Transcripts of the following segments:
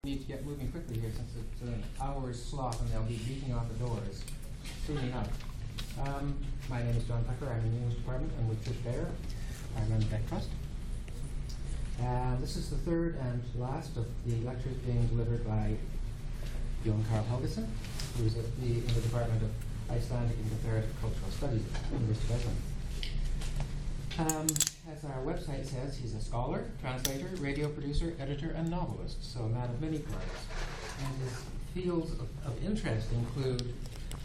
Need to get moving quickly here since it's an hour's slot and they'll be beating on the doors soon enough. My name is John Tucker. I'm in the English department. I'm with Trish Baer. I run the Beck Trust. This is the third and last of the lectures being delivered by Jon Carl Helgason, who is in the Department of Icelandic and Comparative Cultural Studies at the University of Iceland. As our website says, he's a scholar, translator, radio producer, editor, and novelist, so a man of many parts. And his fields of interest include,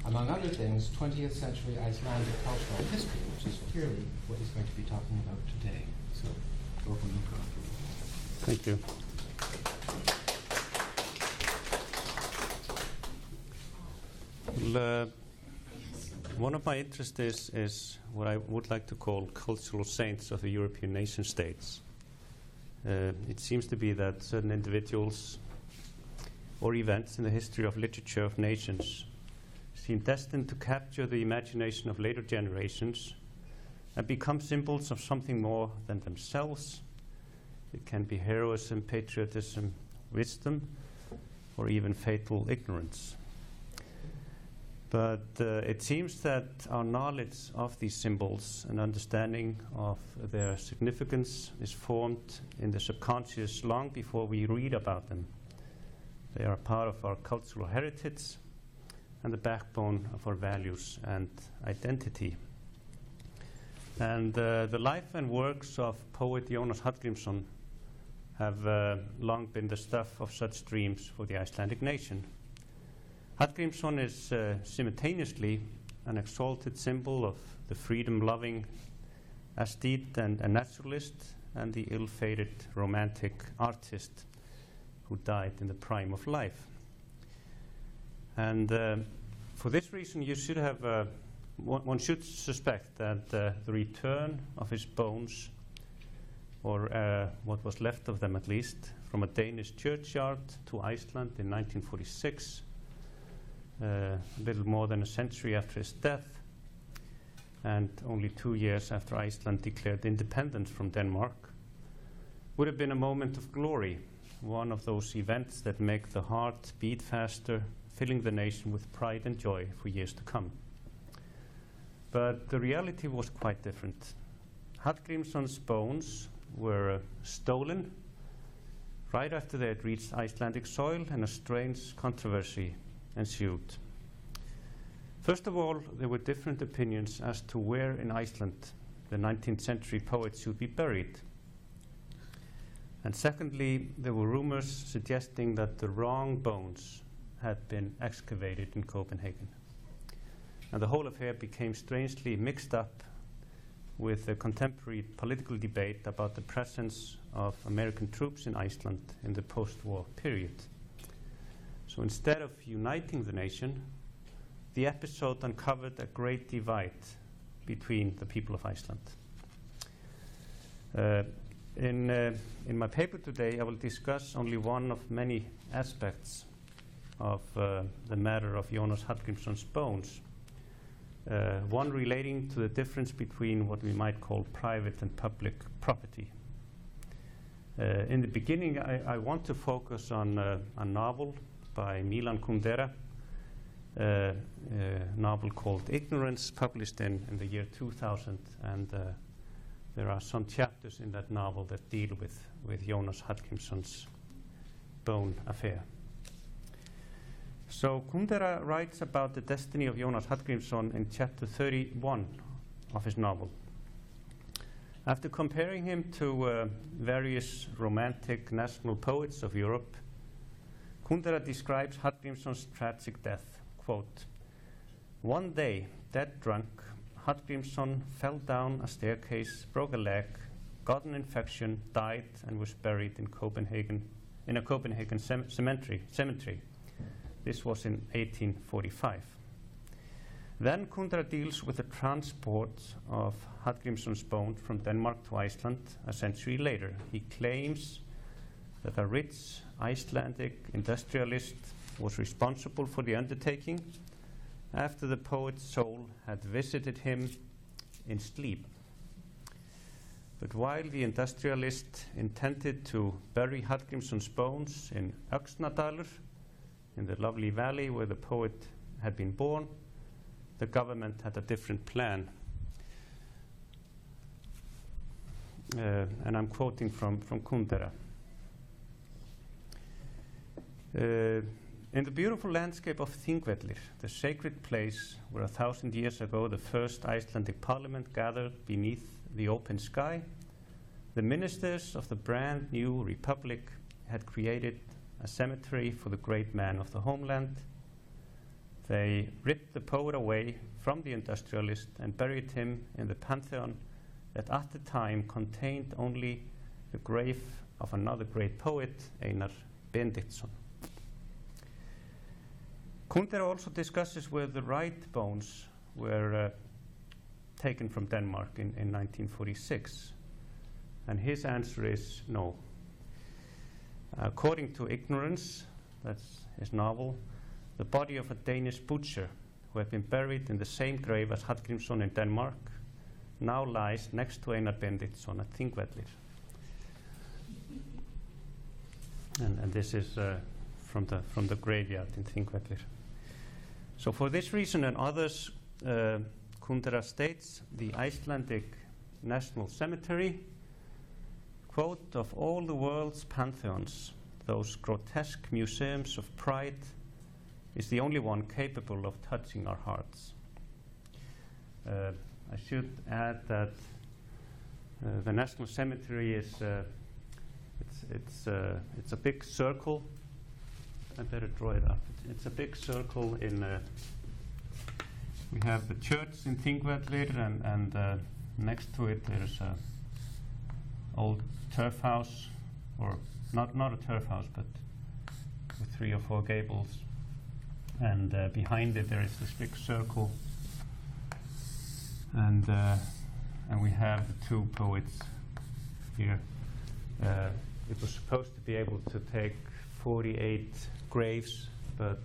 among other things, 20th century Icelandic cultural history, which is clearly what he's going to be talking about today. So, welcome, Jon. Thank you. Well, one of my interests is what I would like to call cultural saints of the European nation states. It seems to be that certain individuals or events in the history of literature of nations seem destined to capture the imagination of later generations and become symbols of something more than themselves. It can be heroism, patriotism, wisdom, or even fatal ignorance. But it seems that our knowledge of these symbols and understanding of their significance is formed in the subconscious long before we read about them. They are part of our cultural heritage and the backbone of our values and identity. And the life and works of poet Jónas Hallgrímsson have long been the stuff of such dreams for the Icelandic nation. Hallgrímsson is simultaneously an exalted symbol of the freedom-loving aesthete and naturalist and the ill-fated romantic artist who died in the prime of life. And for this reason, you should have one should suspect that the return of his bones, or what was left of them at least, from a Danish churchyard to Iceland in 1946, a little more than a century after his death, and only 2 years after Iceland declared independence from Denmark, would have been a moment of glory, one of those events that make the heart beat faster, filling the nation with pride and joy for years to come. But the reality was quite different. Hallgrímsson's bones were stolen right after they had reached Icelandic soil, and a strange controversy ensued. First of all, there were different opinions as to where in Iceland the 19th century poet should be buried. And secondly, there were rumors suggesting that the wrong bones had been excavated in Copenhagen. And the whole affair became strangely mixed up with a contemporary political debate about the presence of American troops in Iceland in the post-war period. So instead of uniting the nation, the episode uncovered a great divide between the people of Iceland. In my paper today, I will discuss only one of many aspects of the matter of Jónas Hallgrímsson's bones, one relating to the difference between what we might call private and public property. In the beginning, I want to focus on a novel by Milan Kundera, a novel called Ignorance, published in the year 2000, and there are some chapters in that novel that deal with Jónas Hallgrímsson's bone affair. So Kundera writes about the destiny of Jónas Hallgrímsson in chapter 31 of his novel. After comparing him to various romantic national poets of Europe, Kundera describes Hallgrímsson's tragic death. Quote, "One day, dead drunk, Hallgrímsson fell down a staircase, broke a leg, got an infection, died, and was buried in a Copenhagen cemetery. This was in 1845. Then Kundera deals with the transport of Hallgrímsson's bones from Denmark to Iceland a century later. He claims that a rich Icelandic industrialist was responsible for the undertaking after the poet's soul had visited him in sleep. But while the industrialist intended to bury Hallgrímsson's bones in Öxnadalur, in the lovely valley where the poet had been born, the government had a different plan. And I'm quoting from Kundera. In the beautiful landscape of Þingvellir, the sacred place where 1,000 years ago the first Icelandic parliament gathered beneath the open sky, the ministers of the brand new republic had created a cemetery for the great man of the homeland. They ripped the poet away from the industrialist and buried him in the pantheon that at the time contained only the grave of another great poet, Einar Benediktsson. Kundera also discusses where the right bones were taken from Denmark in 1946, and his answer is no. According to Ignorance, that's his novel, the body of a Danish butcher who had been buried in the same grave as Hallgrímsson in Denmark now lies next to Einar Benediktsson at Þingvellir. And this is from the graveyard in Þingvellir. So for this reason and others, Kundera states, the Icelandic National Cemetery, quote, of all the world's pantheons, those grotesque museums of pride, is the only one capable of touching our hearts. I should add that the National Cemetery is it's a big circle. I better draw it up. It's a big circle in. We have the church in Þingvellir, and next to it there's a old turf house, or not a turf house, but with 3 or 4 gables. And behind it there is this big circle, and we have the 2 poets here. It was supposed to be able to take 48 graves, but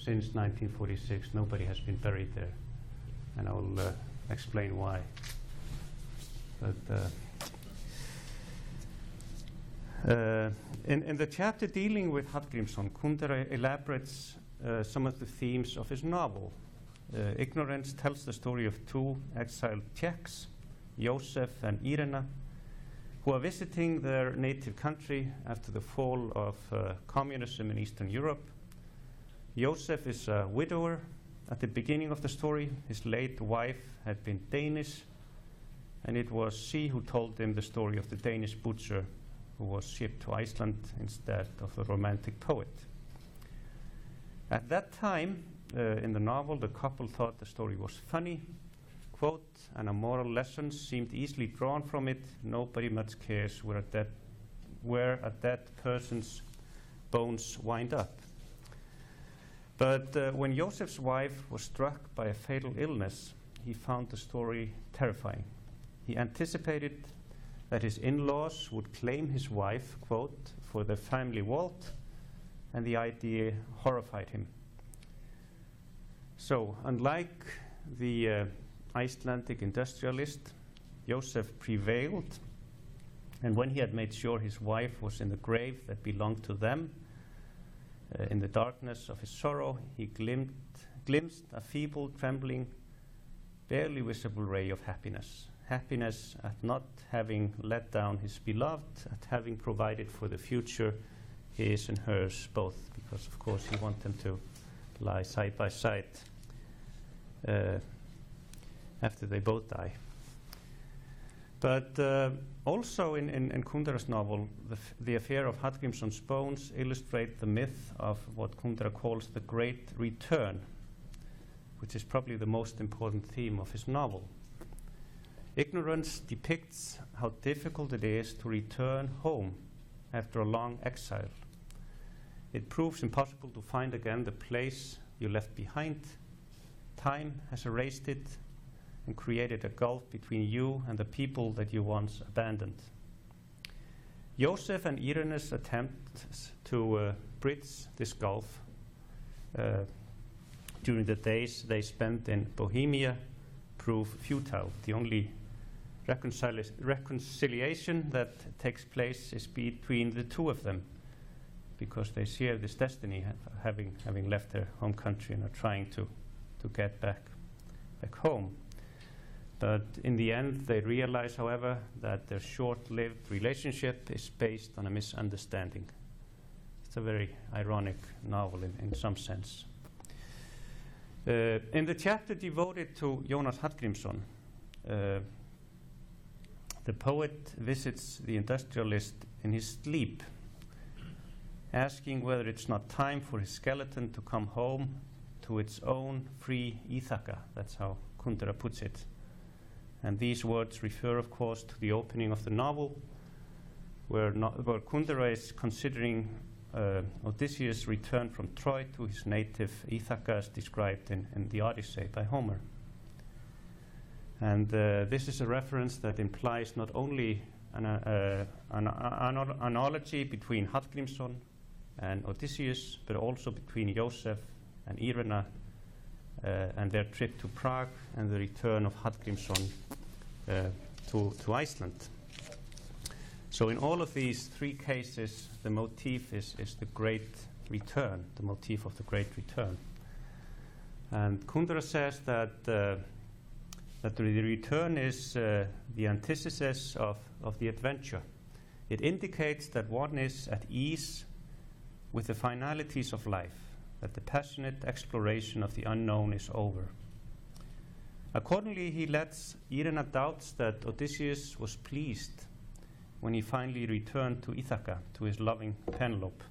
since 1946 nobody has been buried there, and I will explain why. But in the chapter dealing with Hallgrímsson, Kundera elaborates some of the themes of his novel. Ignorance tells the story of 2 exiled Czechs, Josef and Irena, who are visiting their native country after the fall of communism in Eastern Europe. Josef is a widower. At the beginning of the story, his late wife had been Danish, and it was she who told him the story of the Danish butcher who was shipped to Iceland instead of the romantic poet. At that time, in the novel, the couple thought the story was funny, quote, and a moral lesson seemed easily drawn from it. Nobody much cares where a dead person's bones wind up. But when Joseph's wife was struck by a fatal illness, he found the story terrifying. He anticipated that his in-laws would claim his wife, quote, for their family vault, and the idea horrified him. So, unlike the Icelandic industrialist, Joseph prevailed, and when he had made sure his wife was in the grave that belonged to them, in the darkness of his sorrow, he glimpsed a feeble, trembling, barely visible ray of happiness. Happiness at not having let down his beloved, at having provided for the future, his and hers both, because of course he wanted them to lie side by side after they both die. But also in Kundera's novel, the affair of Hallgrímsson's bones illustrate the myth of what Kundera calls the Great Return, which is probably the most important theme of his novel. Ignorance depicts how difficult it is to return home after a long exile. It proves impossible to find again the place you left behind. Time has erased it and created a gulf between you and the people that you once abandoned. Joseph and Irene's attempts to bridge this gulf during the days they spent in Bohemia prove futile. The only reconciliation that takes place is between the two of them, because they share this destiny, having left their home country and are trying to get back home. But in the end, they realize, however, that their short-lived relationship is based on a misunderstanding. It's a very ironic novel in some sense. In the chapter devoted to Jónas Hallgrímsson, the poet visits the industrialist in his sleep, asking whether it's not time for his skeleton to come home to its own free Íþaka. That's how Kundera puts it. And these words refer, of course, to the opening of the novel, where Kundera is considering Odysseus' return from Troy to his native Íþaka, as described in the Odyssey by Homer. And this is a reference that implies not only an analogy between Hallgrímsson and Odysseus, but also between Joseph and Irena and their trip to Prague and the return of Hallgrímsson to Iceland. So in all of these three cases, the motif is the great return, the motif of the great return. And Kundera says that the return is the antithesis of the adventure. It indicates that one is at ease with the finalities of life, that the passionate exploration of the unknown is over. Accordingly, he lets Irena doubts that Odysseus was pleased when he finally returned to Íþaka, to his loving Penelope.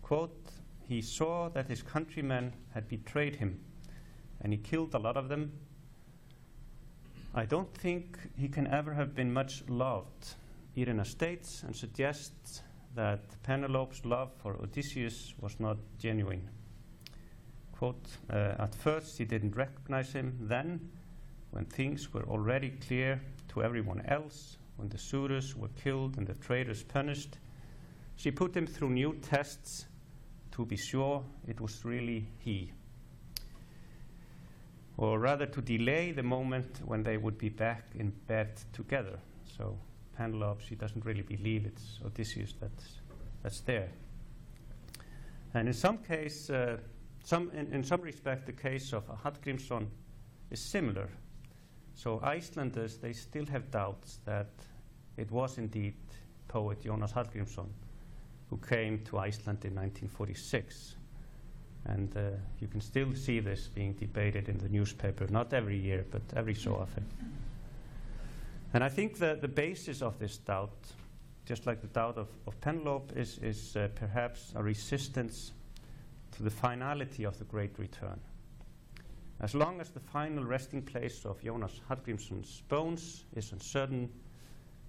Quote, he saw that his countrymen had betrayed him, and he killed a lot of them. I don't think he can ever have been much loved, Irena states, and suggests that Penelope's love for Odysseus was not genuine. Quote, at first he didn't recognize him. Then, when things were already clear to everyone else, when the suitors were killed and the traitors punished, she put him through new tests to be sure it was really he. Or rather, to delay the moment when they would be back in bed together. So Penelope, she doesn't really believe it's Odysseus that's there. And in some case, in some respect, the case of Hallgrímsson is similar. So Icelanders, they still have doubts that it was indeed poet Jónas Hallgrímsson who came to Iceland in 1946. And you can still see this being debated in the newspaper, not every year, but every so often. And I think that the basis of this doubt, just like the doubt of Penelope, is perhaps a resistance to the finality of the great return. As long as the final resting place of Jónas Hallgrímsson's bones is uncertain,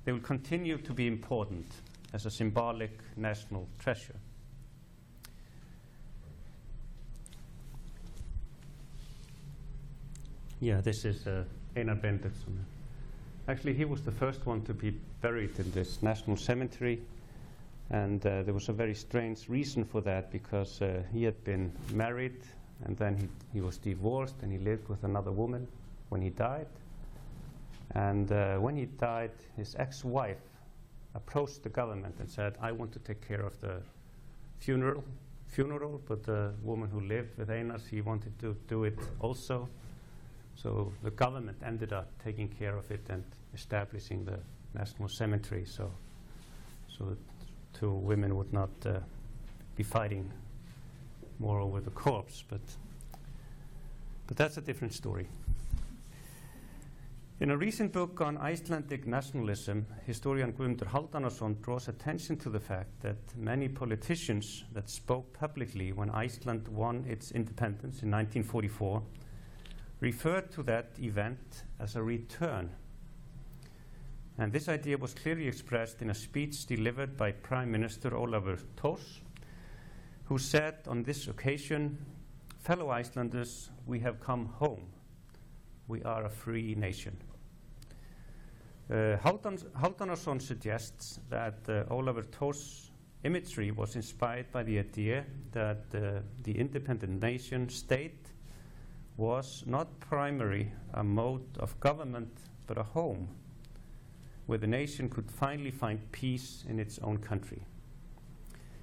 they will continue to be important as a symbolic national treasure. Yeah, this is Einar Benediktsson. Actually, he was the first one to be buried in this national cemetery, and there was a very strange reason for that, because he had been married, and then he was divorced, and he lived with another woman when he died. And when he died, his ex-wife approached the government and said, I want to take care of the funeral, but the woman who lived with Einar, she wanted to do it also. So the government ended up taking care of it and establishing the national cemetery, so that two women would not be fighting more over the corpse. But that's a different story. In a recent book on Icelandic nationalism, historian Guðmundur Hálfdanarson draws attention to the fact that many politicians that spoke publicly when Iceland won its independence in 1944 referred to that event as a return. And this idea was clearly expressed in a speech delivered by Prime Minister Ólafur Thors, who said on this occasion, fellow Icelanders, we have come home. We are a free nation. Hálfdanarson suggests that Ólafur Thors' imagery was inspired by the idea that the independent nation state was not primarily a mode of government, but a home, where the nation could finally find peace in its own country.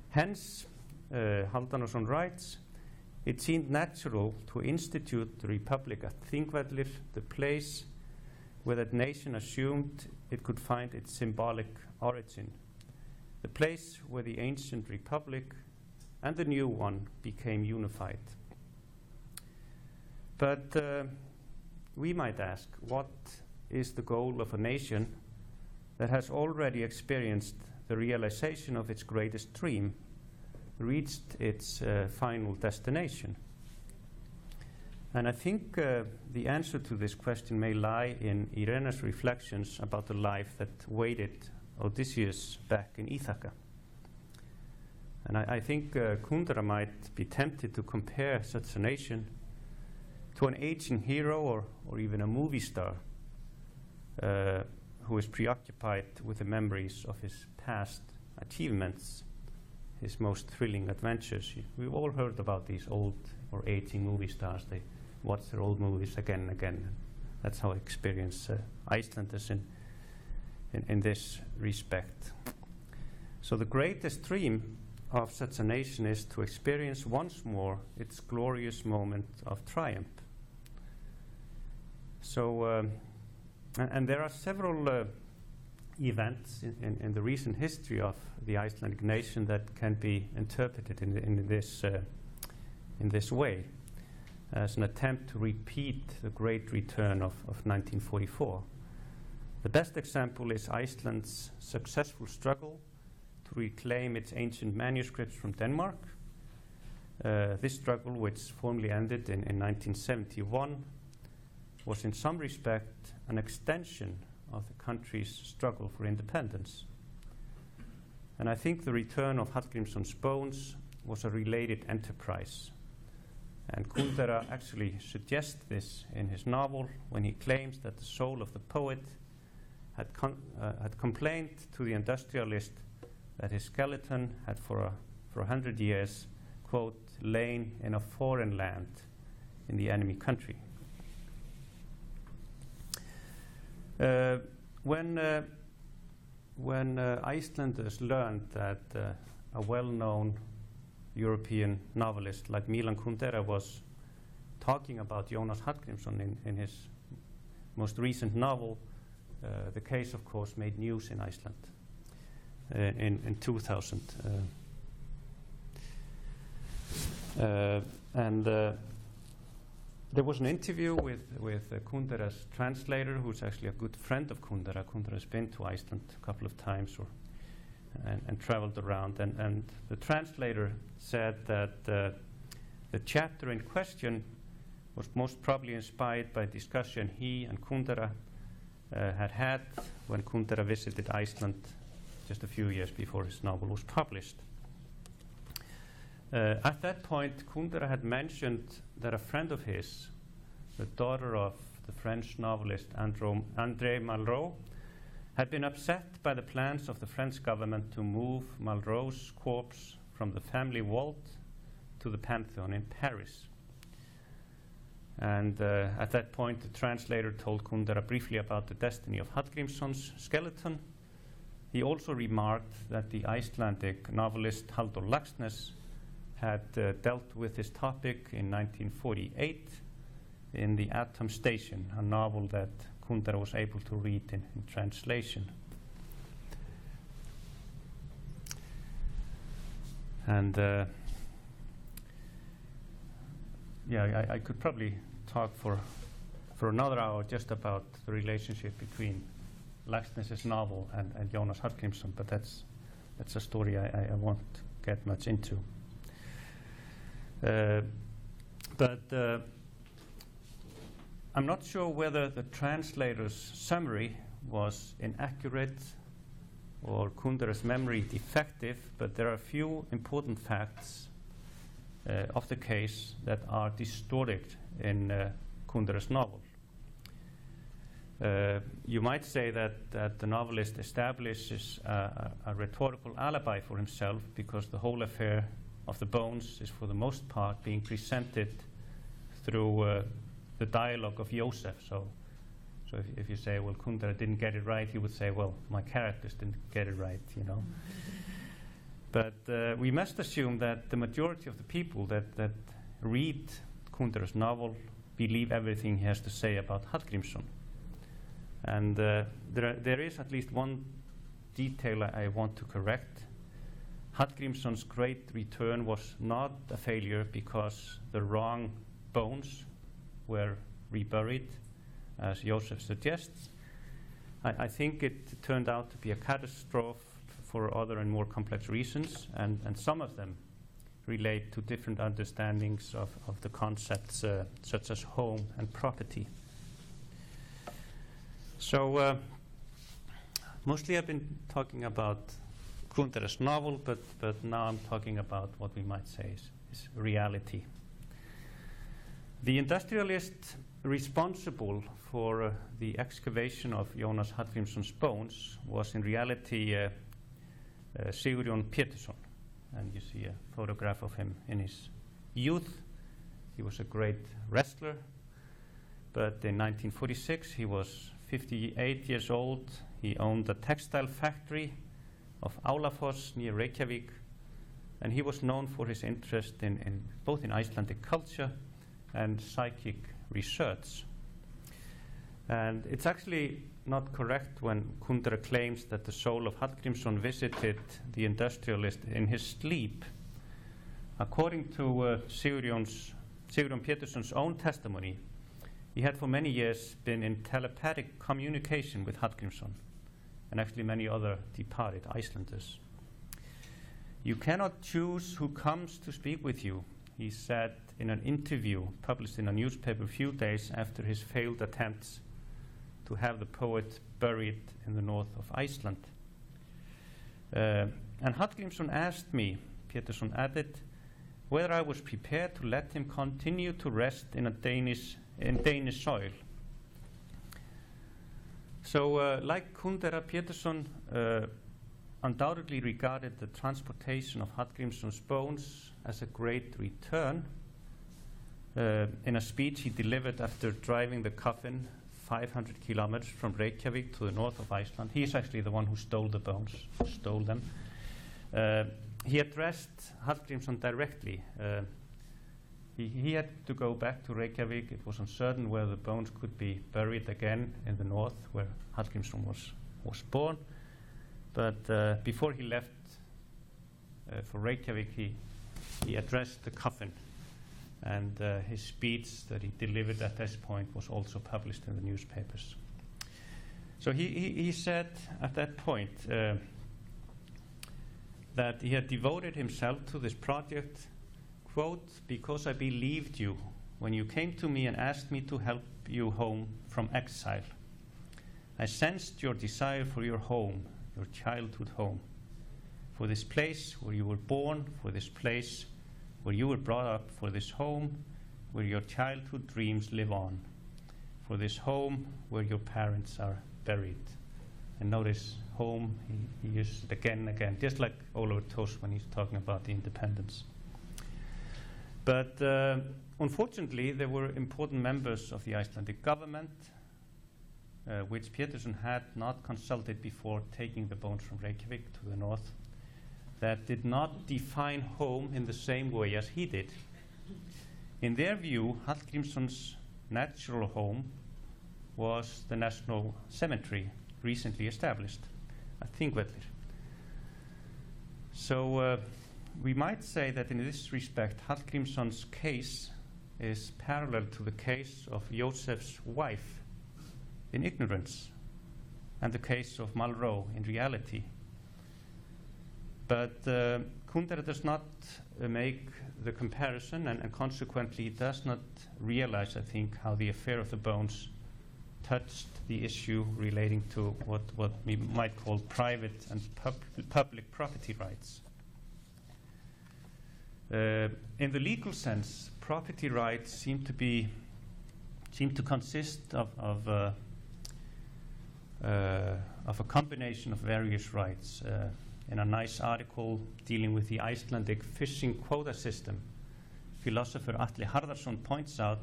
Hence, Halldórsson writes, it seemed natural to institute the Republic at Þingvellir, the place where that nation assumed it could find its symbolic origin, the place where the ancient republic and the new one became unified. But we might ask, what is the goal of a nation that has already experienced the realization of its greatest dream, reached its final destination? And I think the answer to this question may lie in Irena's reflections about the life that waited Odysseus back in Ithaca. And I think Kundera might be tempted to compare such a nation to an aging hero or even a movie star who is preoccupied with the memories of his past achievements, his most thrilling adventures. We've all heard about these old or aging movie stars. They watch their old movies again and again. That's how I experience Icelanders in this respect. So the greatest dream of such a nation is to experience once more its glorious moment of triumph. So, and there are several events in the recent history of the Icelandic nation that can be interpreted in this way, as an attempt to repeat the great return of 1944. The best example is Iceland's successful struggle to reclaim its ancient manuscripts from Denmark. This struggle, which formally ended in 1971, was in some respect an extension of the country's struggle for independence. And I think the return of Hallgrímsson's bones was a related enterprise. And Kundera actually suggests this in his novel when he claims that the soul of the poet had complained to the industrialist that his skeleton had for 100 years, quote, lain in a foreign land in the enemy country. When Icelanders learned that a well-known European novelist like Milan Kundera was talking about Jónas Hallgrímsson in his most recent novel, the case, of course, made news in Iceland in 2000. There was an interview with Kundera's translator, who's actually a good friend of Kundera. Kundera's been to Iceland a couple of times and traveled around. And the translator said that the chapter in question was most probably inspired by a discussion he and Kundera had when Kundera visited Iceland just a few years before his novel was published. At that point, Kundera had mentioned that a friend of his, the daughter of the French novelist André Malraux, had been upset by the plans of the French government to move Malraux's corpse from the family vault to the Pantheon in Paris. And at that point, the translator told Kundera briefly about the destiny of Hallgrímsson's skeleton. He also remarked that the Icelandic novelist Halldór Laxness had dealt with this topic in 1948 in The Atom Station, a novel that Kundera was able to read in translation. And I could probably talk for another hour just about the relationship between Laxness's novel and Jónas Hallgrímsson, but that's a story I won't get much into. But I'm not sure whether the translator's summary was inaccurate or Kundera's memory defective, but there are a few important facts of the case that are distorted in Kundera's novel. You might say that the novelist establishes a rhetorical alibi for himself because the whole affair of the bones is for the most part being presented through the dialogue of Joseph. So So if you say, well, Kundera didn't get it right, he would say, well, my characters didn't get it right, you know. But we must assume that the majority of the people that read Kundera's novel believe everything he has to say about Hallgrímsson. And there is at least one detail I want to correct. Hallgrímsson's great return was not a failure because the wrong bones were reburied, as Joseph suggests. I think it turned out to be a catastrophe for other and more complex reasons, and some of them relate to different understandings of the concepts such as home and property. So mostly I've been talking about Kundera's novel, but now I'm talking about what we might say is reality. The industrialist responsible for the excavation of Jónas Hallgrímsson's bones was in reality Sigurjón Pétursson. And you see a photograph of him in his youth. He was a great wrestler, but in 1946 he was 58 years old. He owned a textile factory of Álafoss near Reykjavík, and he was known for his interest in both in Icelandic culture and psychic research. And it's actually not correct when Kundera claims that the soul of Hallgrímsson visited the industrialist in his sleep. According to Sigurjón Pétursson's own testimony, he had for many years been in telepathic communication with Hallgrímsson and actually many other departed Icelanders. You cannot choose who comes to speak with you, he said in an interview published in a newspaper a few days after his failed attempts to have the poet buried in the north of Iceland. And Hallgrímsson asked me, Pétursson added, whether I was prepared to let him continue to rest in Danish soil. So like Kundera, Pétursson undoubtedly regarded the transportation of Hallgrímsson's bones as a great return. In a speech he delivered after driving the coffin 500 kilometers from Reykjavík to the north of Iceland. He is actually the one who stole the bones, stole them. He addressed Hallgrímsson directly. He had to go back to Reykjavík. It was uncertain whether the bones could be buried again in the north where Hallgrímsson was born. But before he left for Reykjavík, he addressed the coffin. And his speech that he delivered at this point was also published in the newspapers. So he said at that point that he had devoted himself to this project, quote, because I believed you when you came to me and asked me to help you home from exile. I sensed your desire for your home, your childhood home, for this place where you were born, for this place where you were brought up, for this home where your childhood dreams live on, for this home where your parents are buried. And notice home, he used it again and again, just like Ólafur Thors when he's talking about the independence. But unfortunately, there were important members of the Icelandic government, which Pétursson had not consulted before taking the bones from Reykjavík to the north, that did not define home in the same way as he did. In their view, Hallgrímsson's natural home was the National Cemetery, recently established at Þingvellir. So we might say that in this respect, Hallgrímsson's case is parallel to the case of Joseph's wife in ignorance and the case of Malraux in reality. But Kundera does not make the comparison, and consequently does not realize, I think, how the affair of the bones touched the issue relating to what we might call private and public property rights. In the legal sense, property rights seem to consist of a combination of various rights. In a nice article dealing with the Icelandic fishing quota system, philosopher Atli Harðarson points out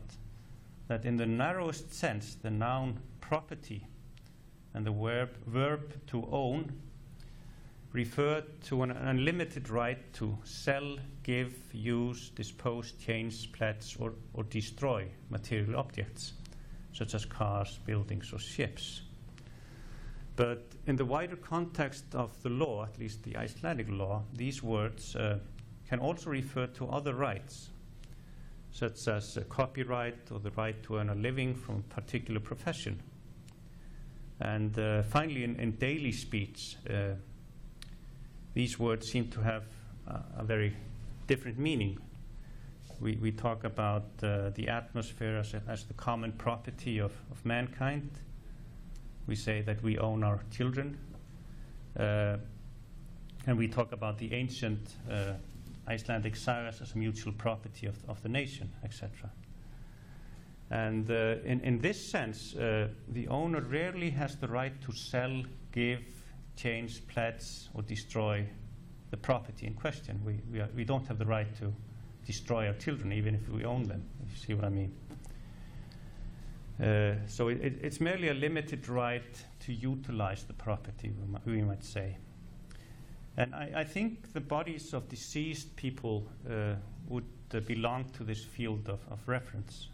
that in the narrowest sense, the noun property and the verb to own refer to an unlimited right to sell, give, use, dispose, change, pledge, or destroy material objects, such as cars, buildings, or ships. But in the wider context of the law, at least the Icelandic law, these words can also refer to other rights, such as copyright or the right to earn a living from a particular profession. And finally, in daily speech, these words seem to have a very different meaning. We talk about the atmosphere as the common property of mankind. We say that we own our children. And we talk about the ancient Icelandic sagas as a mutual property of the nation, etc. And in this sense, the owner rarely has the right to sell, give, change, pledge, or destroy the property in question. We don't have the right to destroy our children, even if we own them, if you see what I mean. So it's merely a limited right to utilize the property, we might say. And I think the bodies of deceased people would belong to this field of reference.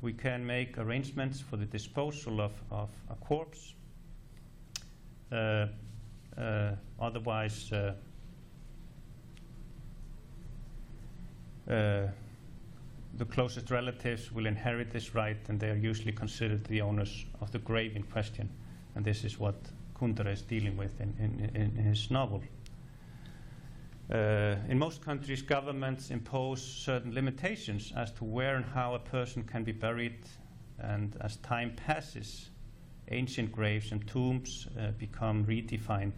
We can make arrangements for the disposal of a corpse. Otherwise, the closest relatives will inherit this right, and they are usually considered the owners of the grave in question. And this is what Kundera is dealing with in his novel. In most countries, governments impose certain limitations as to where and how a person can be buried, and as time passes, ancient graves and tombs become redefined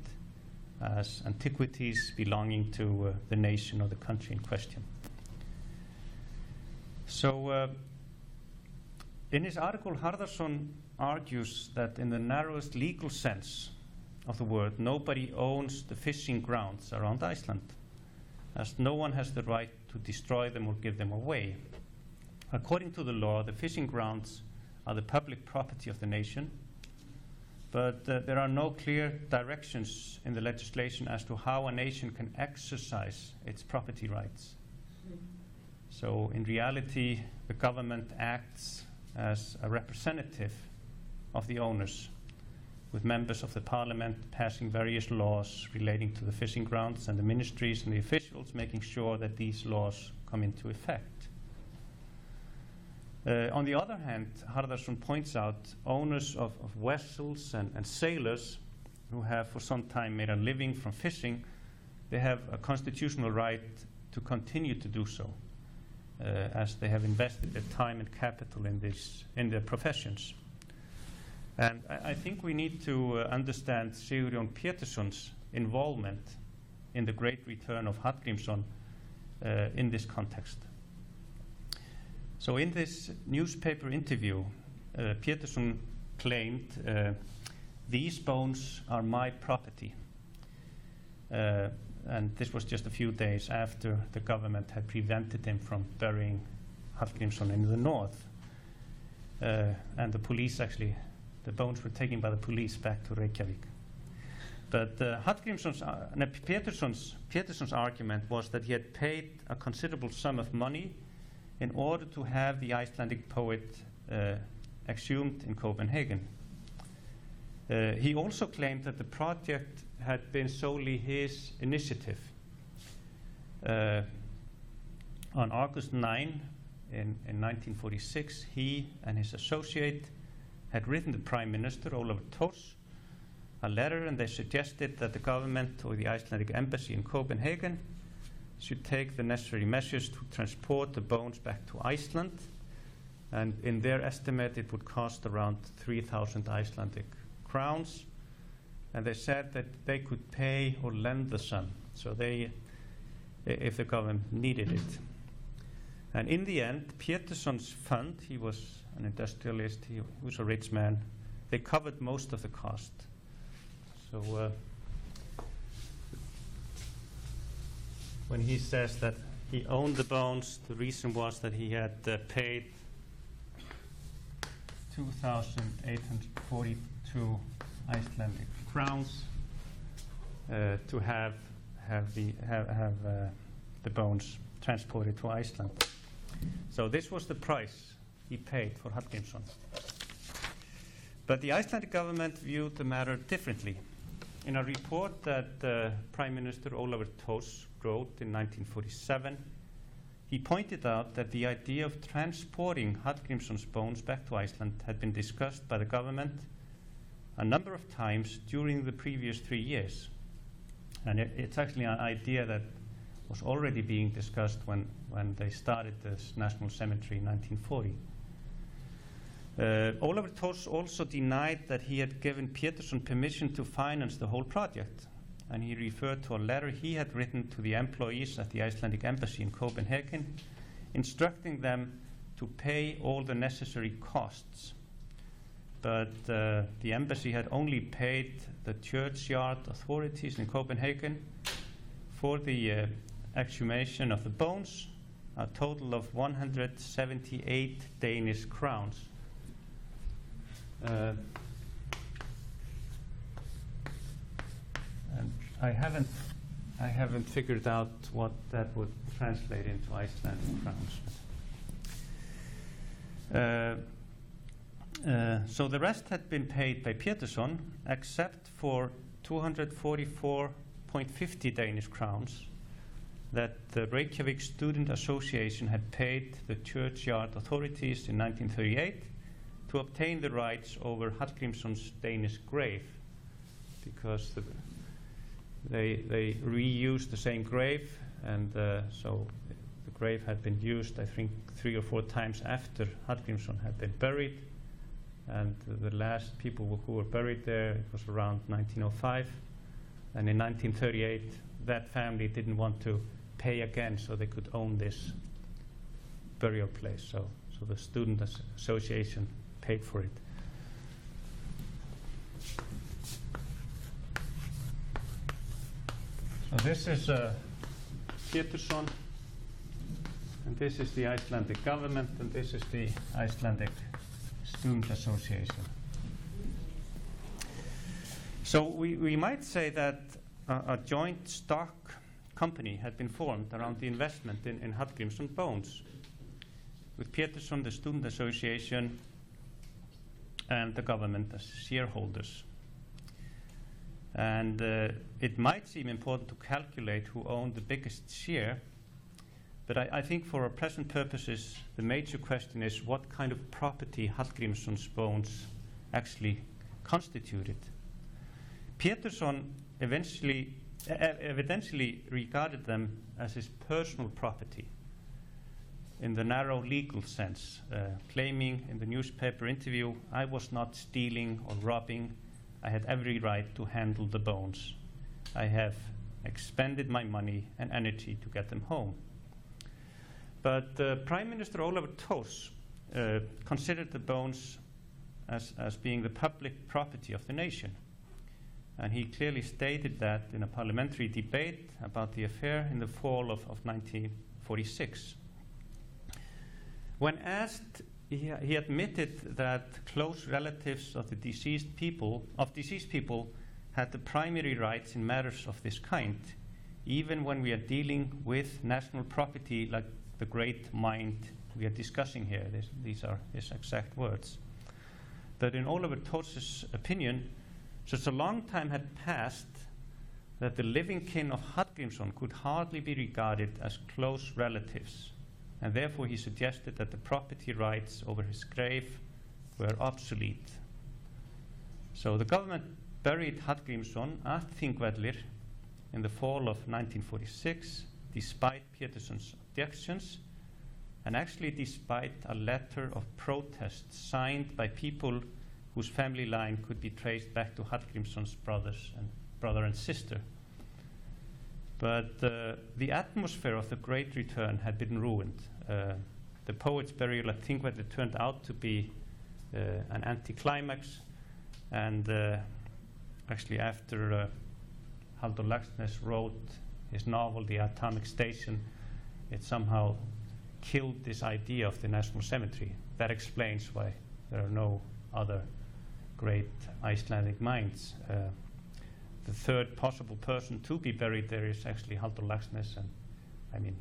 as antiquities belonging to the nation or the country in question. So, in his article, Harðarson argues that in the narrowest legal sense of the word, nobody owns the fishing grounds around Iceland, as no one has the right to destroy them or give them away. According to the law, the fishing grounds are the public property of the nation, but there are no clear directions in the legislation as to how a nation can exercise its property rights. So in reality, the government acts as a representative of the owners, with members of the parliament passing various laws relating to the fishing grounds, and the ministries and the officials making sure that these laws come into effect. On the other hand, Harðarson points out owners of vessels and sailors who have for some time made a living from fishing, they have a constitutional right to continue to do so, as they have invested their time and capital in their professions. And I think we need to understand Sigurjón Pétursson's involvement in the great return of Hallgrímsson in this context. So in this newspaper interview, Pétursson claimed, "These bones are my property." And this was just a few days after the government had prevented him from burying Hallgrímsson in the north. And the police actually, the bones were taken by the police back to Reykjavik. But Pétursson's argument was that he had paid a considerable sum of money in order to have the Icelandic poet exhumed in Copenhagen. He also claimed that the project had been solely his initiative. On August 9, in 1946, he and his associate had written the Prime Minister, Ólafur Thors, a letter, and they suggested that the government or the Icelandic embassy in Copenhagen should take the necessary measures to transport the bones back to Iceland, and in their estimate it would cost around 3,000 Icelandic crowns, and they said that they could pay or lend the sum, so if the government needed it. And in the end, Pétursson's fund, he was an industrialist, he was a rich man, they covered most of the cost. So when he says that he owned the bones, the reason was that he had paid 2,842 Icelandic crowns to have the bones transported to Iceland. So this was the price he paid for Hallgrímsson. But the Icelandic government viewed the matter differently. In a report that Prime Minister Ólafur Thors wrote in 1947, he pointed out that the idea of transporting Hallgrímsson's bones back to Iceland had been discussed by the government a number of times during the previous 3 years. And it's actually an idea that was already being discussed when they started this National Cemetery in 1940. Ólafur Thors also denied that he had given Pétursson permission to finance the whole project, and he referred to a letter he had written to the employees at the Icelandic embassy in Copenhagen, instructing them to pay all the necessary costs. But the embassy had only paid the churchyard authorities in Copenhagen for the exhumation of the bones, a total of 178 Danish crowns. And I haven't figured out what that would translate into Icelandic crowns. So the rest had been paid by Pétursson, except for 244.50 Danish crowns that the Reykjavik Student Association had paid the churchyard authorities in 1938 to obtain the rights over Hallgrímsson's Danish grave, because they reused the same grave, and so the grave had been used, I think, 3 or 4 times after Hallgrímsson had been buried, and the last people who were buried there, it was around 1905, and in 1938 that family didn't want to pay again, so they could own this burial place. So the Student Association paid for it. So this is Pétursson, and this is the Icelandic government, and this is the Icelandic Student Association. So we might say that a joint stock company had been formed around the investment in Hallgrímsson bones, with Pétursson, the Student Association, and the government as shareholders. And it might seem important to calculate who owned the biggest share, but I think for our present purposes, the major question is what kind of property Hallgrímsson's bones actually constituted. Pétursson evidently regarded them as his personal property in the narrow legal sense, claiming in the newspaper interview, "I was not stealing or robbing. I had every right to handle the bones. I have expended my money and energy to get them home." But Prime Minister Ólafur Thors considered the bones as being the public property of the nation. And he clearly stated that in a parliamentary debate about the affair in the fall of 1946. When asked, he admitted that close relatives of the deceased people had the primary rights in matters of this kind, even when we are dealing with national property like the great mind we are discussing here. These are his exact words. But in Ólafur Thors' opinion, such a long time had passed that the living kin of Hallgrímsson could hardly be regarded as close relatives, and therefore he suggested that the property rights over his grave were obsolete. So the government buried Hallgrímsson at Þingvellir in the fall of 1946, despite Pétursson's objections, and actually despite a letter of protest signed by people whose family line could be traced back to Hallgrímsson's brother and sister. But the atmosphere of the Great Return had been ruined. The poet's burial at Þingvellir turned out to be an anticlimax, and actually after Halldór Laxness wrote his novel The Atomic Station, it somehow killed this idea of the National Cemetery. That explains why There are no other great Icelandic minds. The third possible person to be buried there is actually Halldór Laxness, and I mean,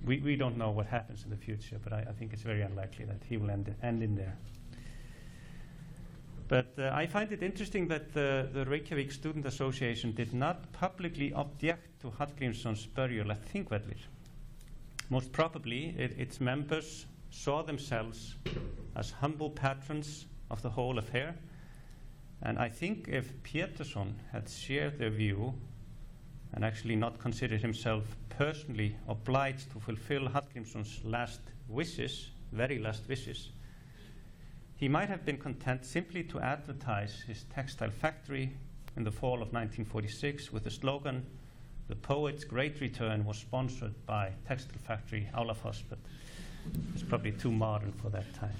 we don't know what happens in the future, but I think it's very unlikely that he will end in there. But I find it interesting that the Reykjavik Student Association did not publicly object to Hallgrímsson's burial at Þingvellir. Most probably, its members saw themselves as humble patrons of the whole affair, and I think if Pétursson had shared their view and actually not considered himself personally obliged to fulfill Hallgrímsson's last wishes, very last wishes, he might have been content simply to advertise his textile factory in the fall of 1946 with the slogan, "The poet's great return was sponsored by textile factory Álafoss," but it's probably too modern for that time.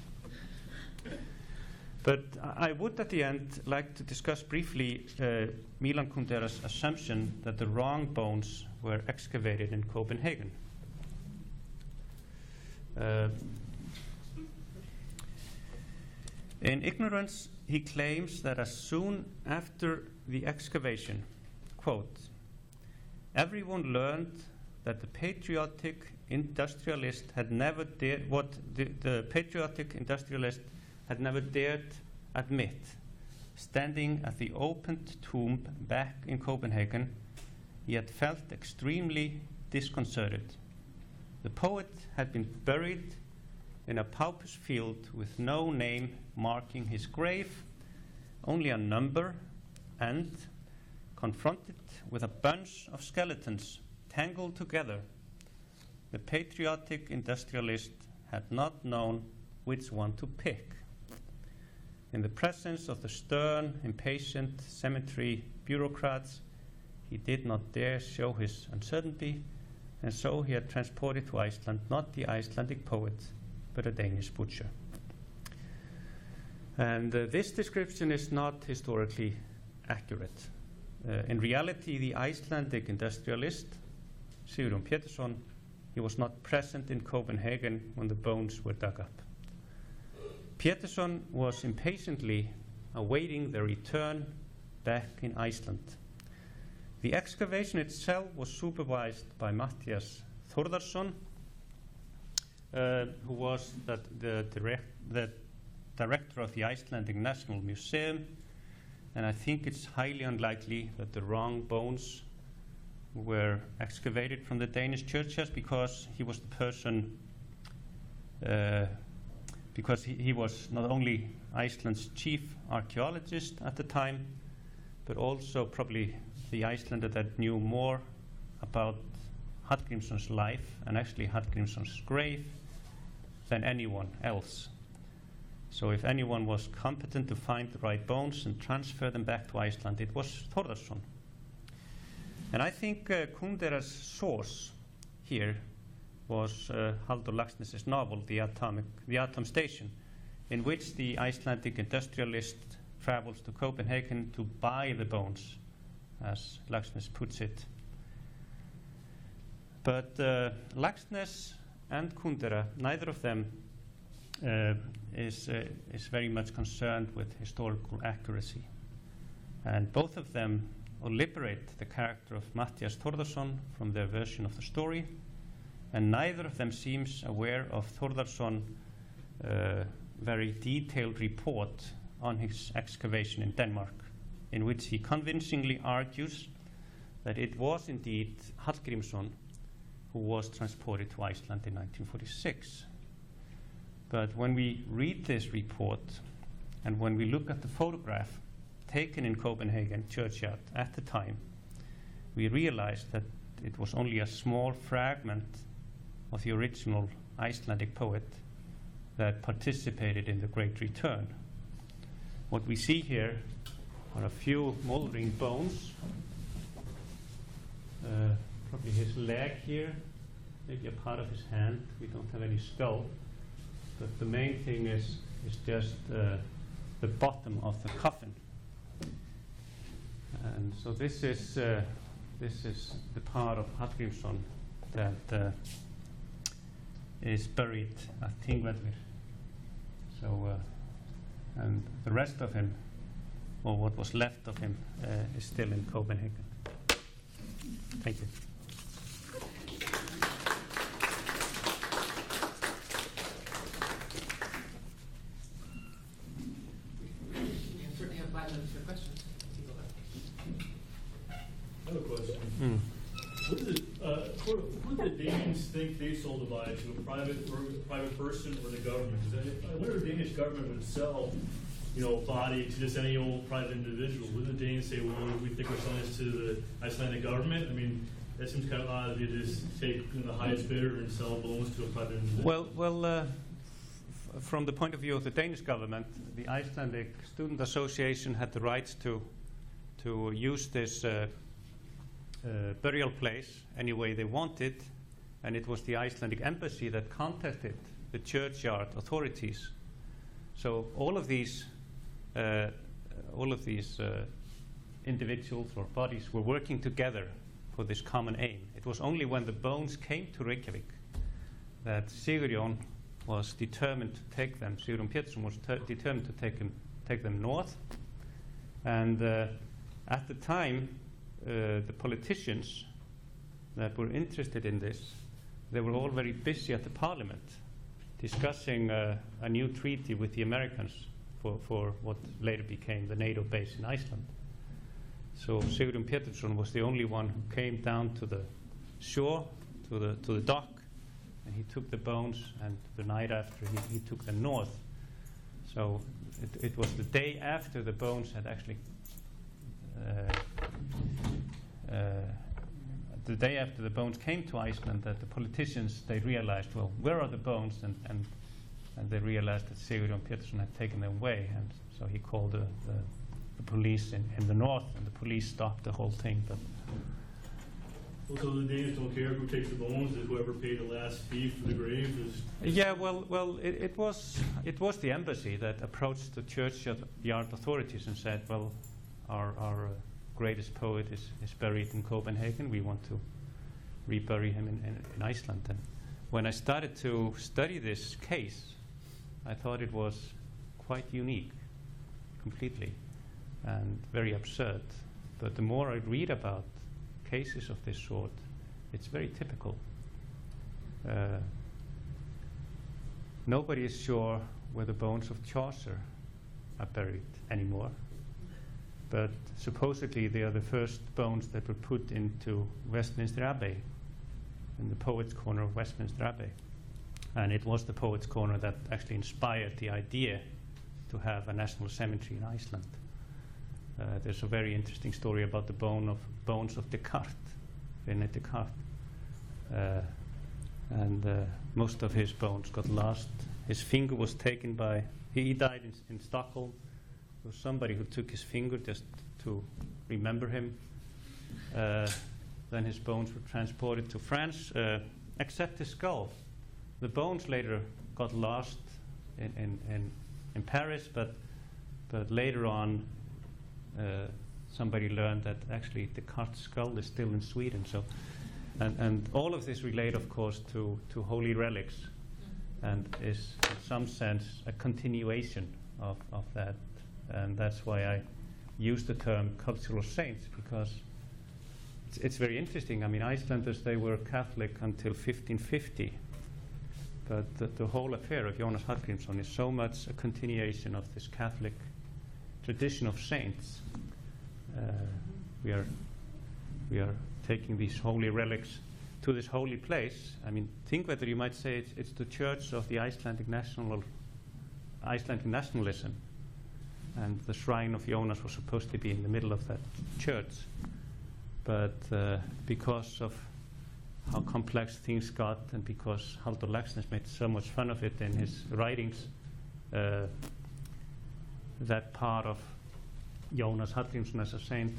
But I would at the end like to discuss briefly Milan Kundera's assumption that the wrong bones were excavated in Copenhagen. In ignorance, he claims that as soon after the excavation, quote, "Everyone learned that the patriotic industrialist had never dared what the patriotic industrialist had never dared admit. Standing at the opened tomb back in Copenhagen, he had felt extremely disconcerted. The poet had been buried in a pauper's field with no name marking his grave, only a number, and confronted with a bunch of skeletons tangled together, the patriotic industrialist had not known which one to pick. In the presence of the stern, impatient cemetery bureaucrats, he did not dare show his uncertainty, and so he had transported to Iceland not the Icelandic poet, but a Danish butcher." And this description is not historically accurate. In reality, the Icelandic industrialist, Sigurjón Pétursson, he was not present in Copenhagen when the bones were dug up. Pétursson was impatiently awaiting their return back in Iceland. The excavation itself was supervised by Matthías Þórðarson, who was the director of the Icelandic National Museum, and I think it's highly unlikely that the wrong bones were excavated from the Danish churches, because he was the person, because he was not only Iceland's chief archaeologist at the time, but also probably the Icelander that knew more about Hallgrímsson's life and actually Hallgrímsson's grave than anyone else. So if anyone was competent to find the right bones and transfer them back to Iceland, it was Þórðarson. And I think Kundera's source here was Halldór Laxness's novel, The Atom Station, in which the Icelandic industrialist travels to Copenhagen to buy the bones, as Laxness puts it. But Laxness and Kundera, neither of them is very much concerned with historical accuracy. And both of them liberate the character of Matthías Þórðarson from their version of the story, and neither of them seems aware of Þórðarsson's very detailed report on his excavation in Denmark, in which he convincingly argues that it was indeed Hallgrímsson who was transported to Iceland in 1946. But when we read this report, and when we look at the photograph taken in Copenhagen churchyard at the time, we realize that it was only a small fragment of the original Icelandic poet that participated in the Great Return. What we see here are a few moldering bones, probably his leg here, maybe a part of his hand. We don't have any skull, but the main thing is just the bottom of the coffin. And so this is the part of Hallgrímsson that is buried at Þingvellir So, and the rest of him, or what was left of him, is still in Copenhagen. Thank you. We certainly have 5 minutes for questions. I have a question. What did the Danes think they sold the body to, a private person or the government? I wonder if the Danish government would sell, body to just any old private individual. Wouldn't the Danes say, well, we think we're selling this to the Icelandic government? I mean, that seems kind of odd if you just take the highest bidder and sell bones to a private individual. Well, from the point of view of the Danish government, the Icelandic Student Association had the right to use this burial place any way they wanted, and it was the Icelandic embassy that contacted the churchyard authorities. So all of these individuals or bodies were working together for this common aim. It was only when the bones came to Reykjavik that Sigurjón was determined to take them. Sigurjón Pétursson was determined to take them north, and at the time, the politicians that were interested in this, they were all very busy at the parliament discussing a new treaty with the Americans for what later became the NATO base in Iceland. So Sigurjón Pétursson was the only one who came down to the shore, to the dock, and he took the bones, and the night after he took them north. So it was the day after the bones had actually the day after the bones came to Iceland that the politicians, they realized, well, where are the bones? And they realized that Sigurjón Pétursson had taken them away, and so he called the police in the north, and the police stopped the whole thing. But so the Danes don't care who takes the bones, is whoever paid the last fee for the grave is... Yeah, well, it was the embassy that approached the churchyard authorities and said, well, our greatest poet is buried in Copenhagen. We want to rebury him in Iceland. And when I started to study this case, I thought it was quite unique, completely, and very absurd. But the more I read about cases of this sort, it's very typical. Nobody is sure where the bones of Chaucer are buried anymore. But supposedly they are the first bones that were put into Westminster Abbey, in the Poets' Corner of Westminster Abbey. And it was the Poets' Corner that actually inspired the idea to have a national cemetery in Iceland. There's a very interesting story about the bones of Descartes, René Descartes. And most of his bones got lost. His finger was taken by, he died in Stockholm. There was somebody who took his finger just to remember him. Then his bones were transported to France, except his skull. The bones later got lost in Paris, but later on somebody learned that actually Descartes' skull is still in Sweden. So, and all of this relate, of course, to holy relics, and is in some sense a continuation of that. And that's why I use the term cultural saints, because it's very interesting. I mean, Icelanders, they were Catholic until 1550, but the whole affair of Jónas Hallgrímsson is so much a continuation of this Catholic tradition of saints. We are taking these holy relics to this holy place. I mean, think whether you might say it's the church of the Icelandic nationalism. And the shrine of Jónas was supposed to be in the middle of that church. But because of how complex things got, and because Halldór Laxness made so much fun of it in his writings, that part of Jónas Hallgrímsson as a saint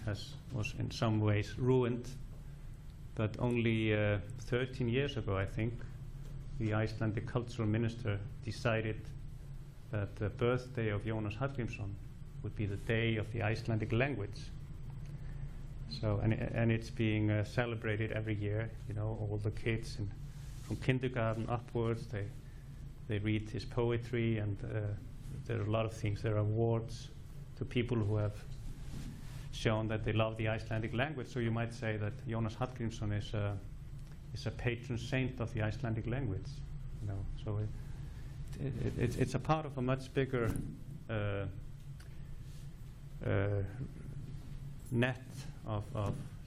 was in some ways ruined. But only 13 years ago, I think, the Icelandic cultural minister decided that the birthday of Jónas Hallgrímsson would be the day of the Icelandic language. So, and it's being celebrated every year. You know, all the kids from kindergarten upwards, they read his poetry, and there are a lot of things. There are awards to people who have shown that they love the Icelandic language. So you might say that Jónas Hallgrímsson is a patron saint of the Icelandic language. You know, so it's a part of a much bigger net of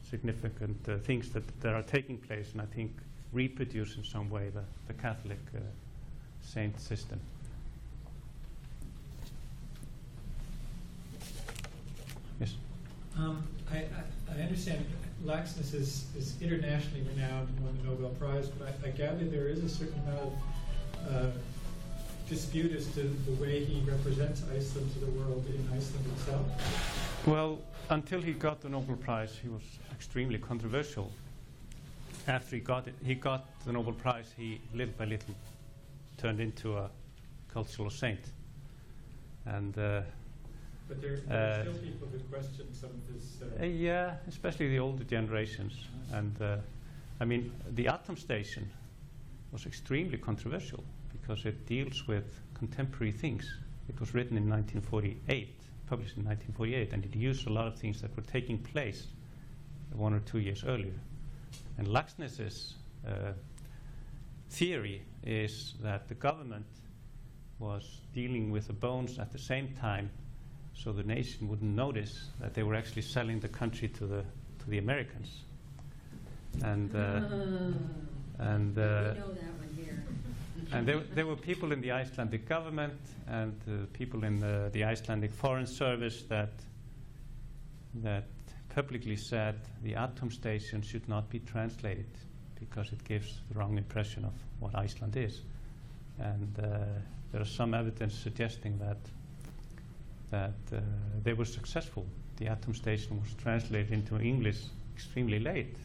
significant things that are taking place, and I think reproduce in some way the Catholic saint system. Yes. I understand Laxness is internationally renowned and won the Nobel Prize, but I gather there is a certain amount of dispute as to the way he represents Iceland to the world in Iceland itself. Well, until he got the Nobel Prize, he was extremely controversial. After he got the Nobel Prize, he little by little turned into a cultural saint. And but there are still people who question some of his... yeah, especially the older generations. And I mean, the atom station was extremely controversial because it deals with contemporary things. It was written in 1948, published in 1948, and it used a lot of things that were taking place 1 or 2 years earlier. And Laxness's theory is that the government was dealing with the bones at the same time, so the nation wouldn't notice that they were actually selling the country to the Americans. And We know that one here. and there were people in the Icelandic government and people in the Icelandic Foreign Service that publicly said the atom station should not be translated because it gives the wrong impression of what Iceland is. And there is some evidence suggesting that they were successful. The atom station was translated into English extremely late.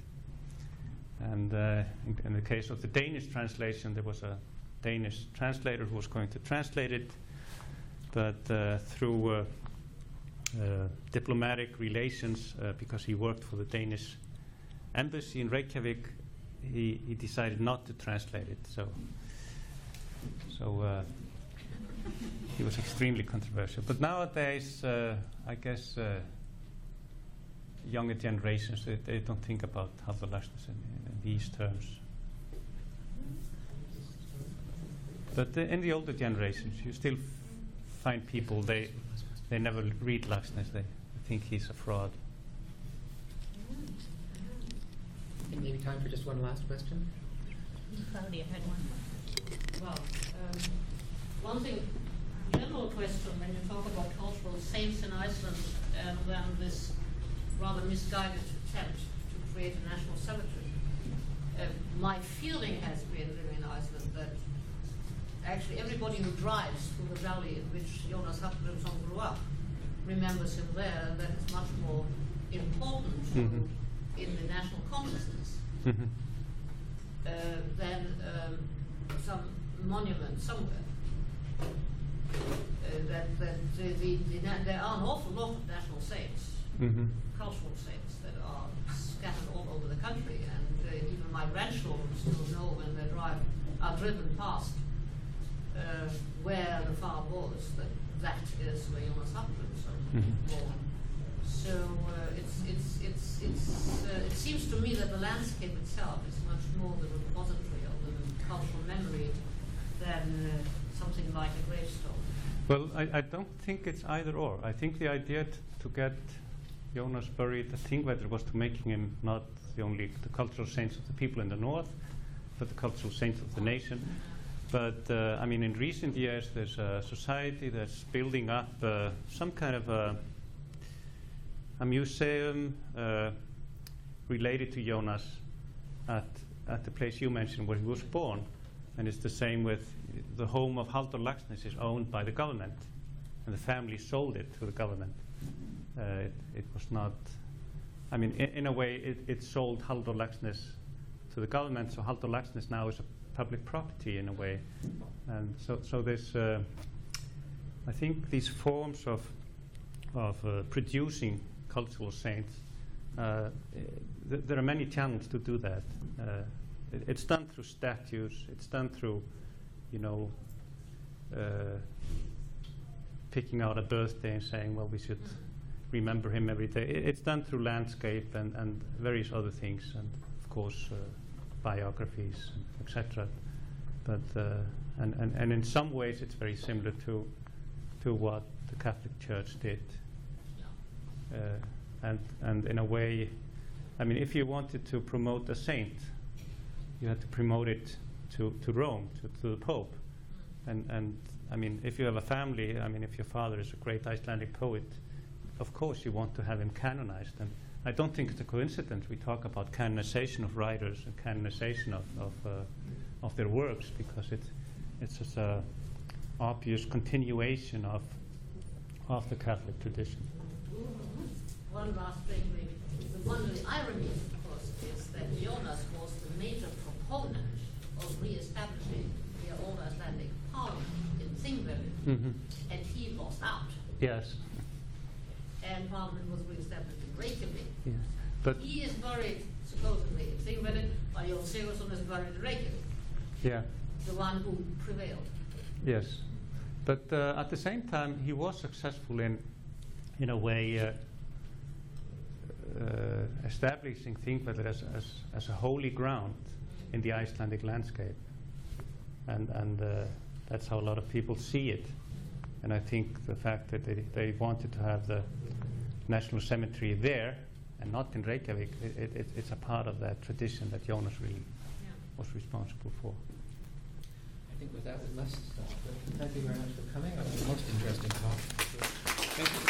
And in the case of the Danish translation, there was a Danish translator who was going to translate it, but through diplomatic relations, because he worked for the Danish embassy in Reykjavik, he decided not to translate it. So he was extremely controversial. But nowadays, I guess younger generations, they don't think about Halldór Laxness in these terms. But in the older generations, you still find people, they never read Laxness. They think he's a fraud. And maybe time for just one last question. Claudia had one. Well, one thing, general question, when you talk about cultural saints in Iceland and then this rather misguided attempt to create a national cemetery, my feeling has been living in Iceland that actually everybody who drives through the valley in which Jónas Hallgrímsson grew up remembers him there, and that is much more important in the national consciousness than some monument somewhere. There are an awful lot of national saints, cultural saints, that are scattered all over the country, and even my grandchildren still know when they are driven past where the farm was, that is where Jónas Hallgrímsson was born. So it seems to me that the landscape itself is much more the repository of the cultural memory than something like a gravestone. Well, I don't think it's either or. I think the idea to get Jónas buried at Þingvellir was to making him not only the cultural saints of the people in the north, but the cultural saints of the nation. But I mean, in recent years, there's a society that's building up some kind of a museum related to Jónas at the place you mentioned where he was born. And it's the same with the home of Halldór Laxness is owned by the government, and the family sold it to the government. It was not, I mean, in a way, it sold Halldór Laxness to the government, so Halldór Laxness now is a public property in a way. And so there's, I think these forms of producing cultural saints, there are many channels to do that. It's done through statues, it's done through, picking out a birthday and saying, well, we should remember him every day. It's done through landscape and various other things, and of course biographies, etc. But and in some ways it's very similar to what the Catholic Church did. And in a way, I mean, if you wanted to promote a saint, you had to promote it to Rome, to the Pope. And I mean, if you have a family, I mean, if your father is a great Icelandic poet, of course you want to have him canonized. And I don't think it's a coincidence we talk about canonization of writers and canonization of their works, because it's just a obvious continuation of the Catholic tradition. One last thing, maybe. One of the ironies, of course, is that Jonas was the major proponent of re-establishing the old Icelandic parliament in Thingvellir, and he lost out. Yes. And parliament was re-established in Reykjavik. Yes. But He is buried supposedly in Thingvellir, while Jón Sigurðsson is buried in Reykjavik, yeah. the one who prevailed. Yes, but at the same time, he was successful in a way, establishing Thingvellir as a holy ground in the Icelandic landscape, and that's how a lot of people see it. And I think the fact that they wanted to have the national cemetery there and not in Reykjavik, it's a part of that tradition that Jonas really was responsible for. I think with that we must stop. But thank you very much for coming. It was a most interesting talk. Thank you.